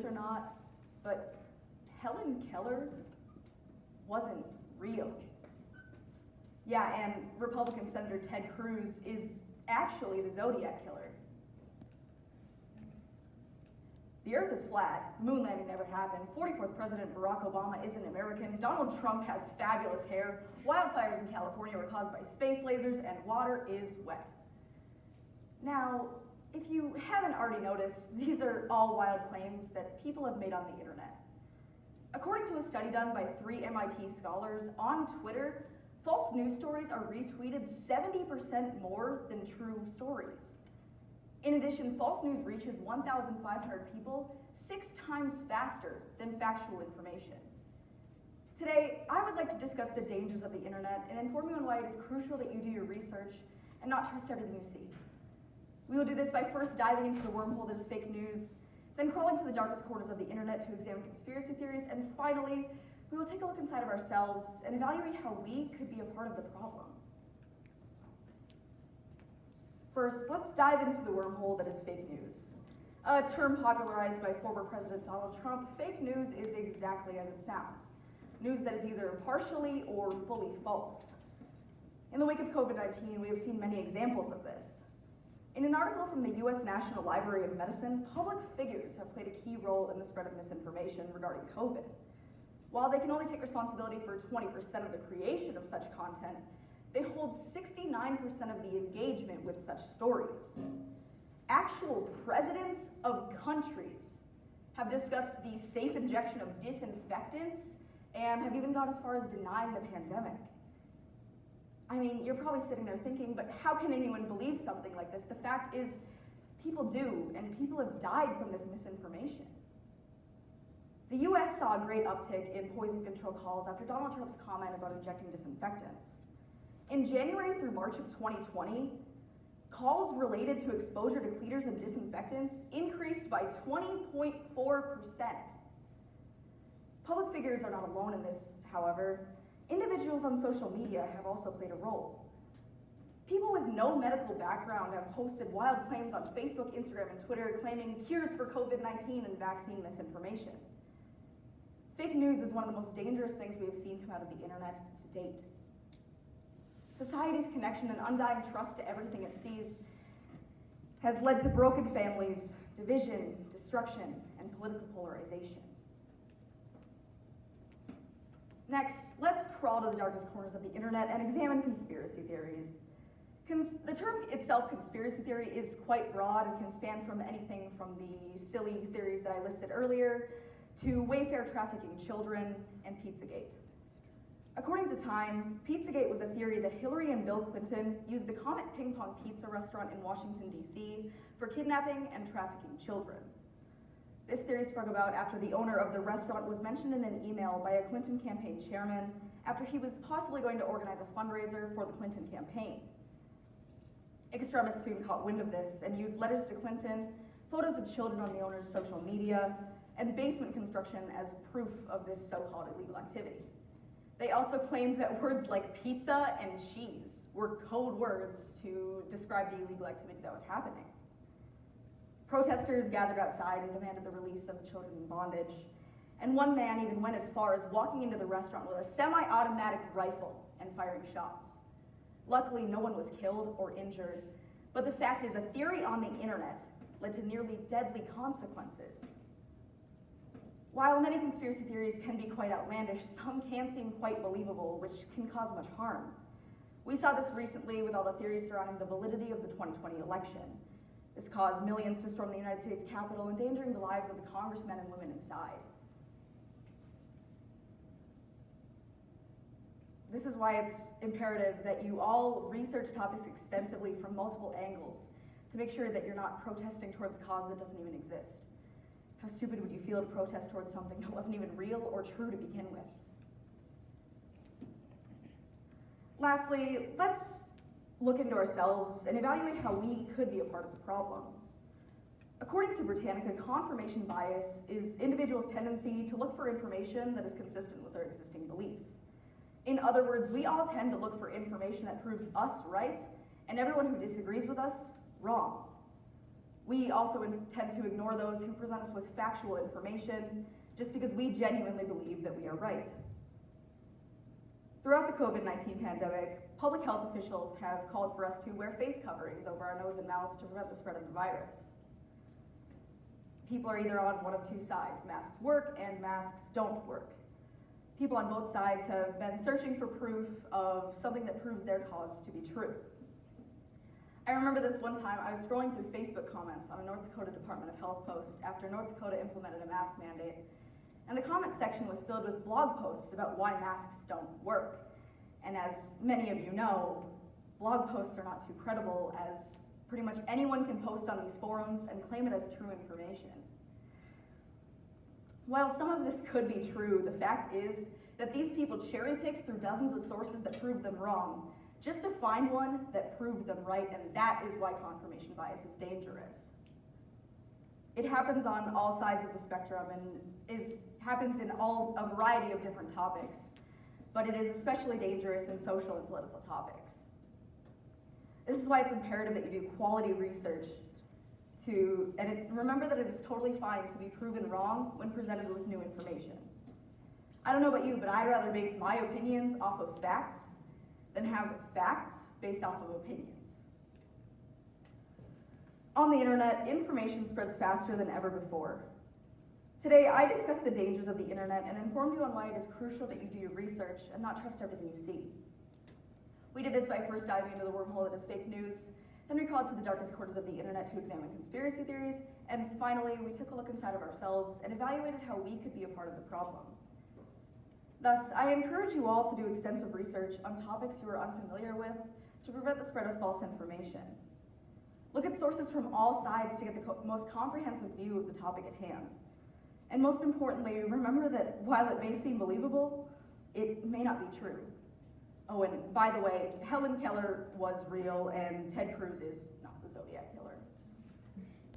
or not, but Helen Keller wasn't real. Yeah, and Republican Senator Ted Cruz is actually the Zodiac Killer. The Earth is flat, the moon landing never happened, 44th President Barack Obama isn't American, Donald Trump has fabulous hair, wildfires in California were caused by space lasers, and water is wet. Now, if you haven't already noticed, these are all wild claims that people have made on the internet. According to a study done by 3 MIT scholars, on Twitter, false news stories are retweeted 70% more than true stories. In addition, false news reaches 1,500 people 6 times faster than factual information. Today, I would like to discuss the dangers of the internet and inform you on why it is crucial that you do your research and not trust everything you see. We will do this by first diving into the wormhole that is fake news, then crawling to the darkest corners of the internet to examine conspiracy theories, and finally, we will take a look inside of ourselves and evaluate how we could be a part of the problem. First, let's dive into the wormhole that is fake news. A term popularized by former President Donald Trump, fake news is exactly as it sounds. News that is either partially or fully false. In the wake of COVID-19, we have seen many examples of this. In an article from the U.S. National Library of Medicine, public figures have played a key role in the spread of misinformation regarding COVID. While they can only take responsibility for 20% of the creation of such content, they hold 69% of the engagement with such stories. Actual presidents of countries have discussed the safe injection of disinfectants and have even gone as far as denying the pandemic. I mean, you're probably sitting there thinking, but how can anyone believe something like this? The fact is, people do, and people have died from this misinformation. The US saw a great uptick in poison control calls after Donald Trump's comment about injecting disinfectants. In January through March of 2020, calls related to exposure to cleaters and disinfectants increased by 20.4%. Public figures are not alone in this, however. Individuals on social media have also played a role. People with no medical background have posted wild claims on Facebook, Instagram, and Twitter claiming cures for COVID-19 and vaccine misinformation. Fake news is one of the most dangerous things we have seen come out of the internet to date. Society's connection and undying trust to everything it sees has led to broken families, division, destruction, and political polarization. Next, let's crawl to the darkest corners of the internet and examine conspiracy theories. The term itself, conspiracy theory, is quite broad and can span from anything from the silly theories that I listed earlier to Wayfair trafficking children and Pizzagate. According to Time, Pizzagate was a theory that Hillary and Bill Clinton used the Comet Ping Pong Pizza restaurant in Washington, D.C. for kidnapping and trafficking children. This theory sprung about after the owner of the restaurant was mentioned in an email by a Clinton campaign chairman after he was possibly going to organize a fundraiser for the Clinton campaign. Extremists soon caught wind of this and used letters to Clinton, photos of children on the owner's social media, and basement construction as proof of this so-called illegal activity. They also claimed that words like pizza and cheese were code words to describe the illegal activity that was happening. Protesters gathered outside and demanded the release of the children in bondage, and one man even went as far as walking into the restaurant with a semi-automatic rifle and firing shots. Luckily, no one was killed or injured, but the fact is, a theory on the internet led to nearly deadly consequences. While many conspiracy theories can be quite outlandish, some can seem quite believable, which can cause much harm. We saw this recently with all the theories surrounding the validity of the 2020 election. This caused millions to storm the United States Capitol, endangering the lives of the congressmen and women inside. This is why it's imperative that you all research topics extensively from multiple angles to make sure that you're not protesting towards a cause that doesn't even exist. How stupid would you feel to protest towards something that wasn't even real or true to begin with? Lastly, let's look into ourselves and evaluate how we could be a part of the problem. According to Britannica, confirmation bias is individuals' tendency to look for information that is consistent with their existing beliefs. In other words, we all tend to look for information that proves us right and everyone who disagrees with us wrong. We also tend to ignore those who present us with factual information just because we genuinely believe that we are right. Throughout the COVID-19 pandemic, public health officials have called for us to wear face coverings over our nose and mouth to prevent the spread of the virus. People are either on one of two sides. Masks work and masks don't work. People on both sides have been searching for proof of something that proves their cause to be true. I remember this one time I was scrolling through Facebook comments on a North Dakota Department of Health post after North Dakota implemented a mask mandate, and the comment section was filled with blog posts about why masks don't work. And as many of you know, blog posts are not too credible, as pretty much anyone can post on these forums and claim it as true information. While some of this could be true, the fact is that these people cherry-picked through dozens of sources that proved them wrong, just to find one that proved them right, and that is why confirmation bias is dangerous. It happens on all sides of the spectrum and happens in a variety of different topics, but it is especially dangerous in social and political topics. This is why it's imperative that you do quality research remember that it is totally fine to be proven wrong when presented with new information. I don't know about you, but I'd rather base my opinions off of facts than have facts based off of opinions. On the internet, information spreads faster than ever before. Today, I discuss the dangers of the internet and inform you on why it is crucial that you do your research and not trust everything you see. We did this by first diving into the wormhole that is fake news, then we crawled to the darkest corners of the internet to examine conspiracy theories, and finally, we took a look inside of ourselves and evaluated how we could be a part of the problem. Thus, I encourage you all to do extensive research on topics you are unfamiliar with to prevent the spread of false information. Look at sources from all sides to get the most comprehensive view of the topic at hand. And most importantly, remember that while it may seem believable, it may not be true. Oh, and by the way, Helen Keller was real and Ted Cruz is not the Zodiac Killer.